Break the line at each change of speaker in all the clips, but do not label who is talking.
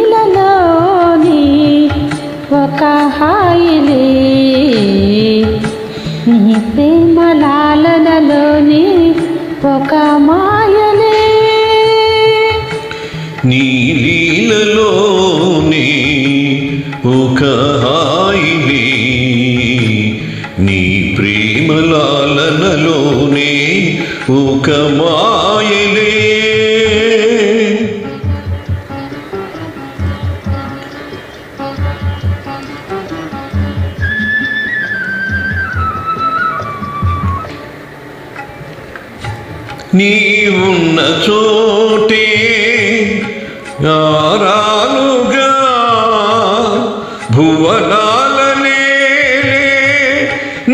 నీలీలలోని ఒక హాయిలే, నీ ప్రేమ లాలనలోని ఒక మాయలే.
నీలీలలోని ఒక హాయిలే, నీ ప్రేమ లాలనలోనే ఒక మాయలే. నీవున్న చోటే ఆరాలుగా భువనాలనే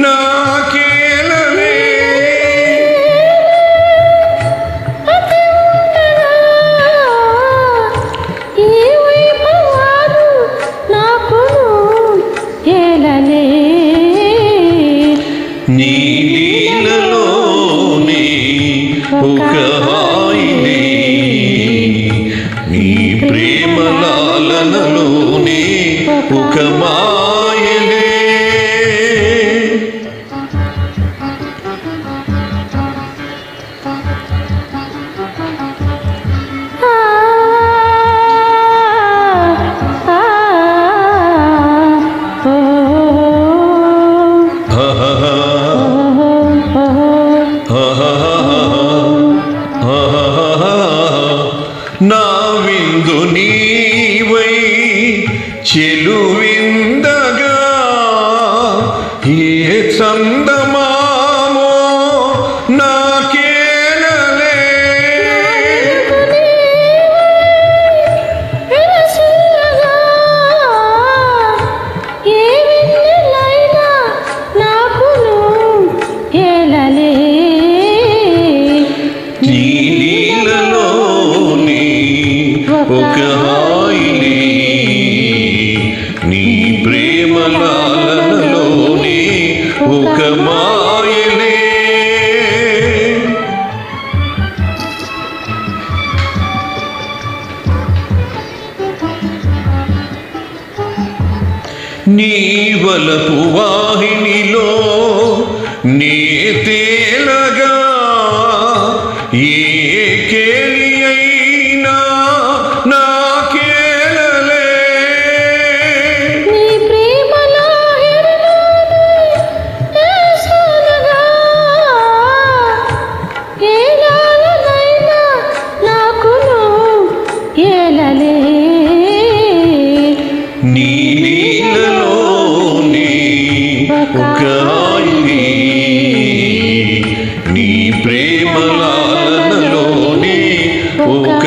నాకేలనే.
ఈ వైభవాలు నాకును ఏలనే.
నీలీలలోని ఒక హాయిలే, నీ ప్రేమ లాలనలోనే ఒక మాయలే. నా విందు నీవై చెలువిందగా ఏ చందమామో నాకేలలే.
ఏ వెన్నెలైనా నాకును ఏలలే.
నీలీలలోని ఒక హాయిలే, నీ ప్రేమ లాలనలోనే ఒక మాయలే. నీ వలపు వాహినిలో నీ తేలగా ఏ కేలి అయినా నాకేలలే.
నీ ప్రేమ లాహిరిలోని ఏసానగా ఏ లాలనైనా నాకును ఏలలే.
నీలీలలోని ఒక హాయిలే, నీ ప్రేమ లాలనలోనే ఒక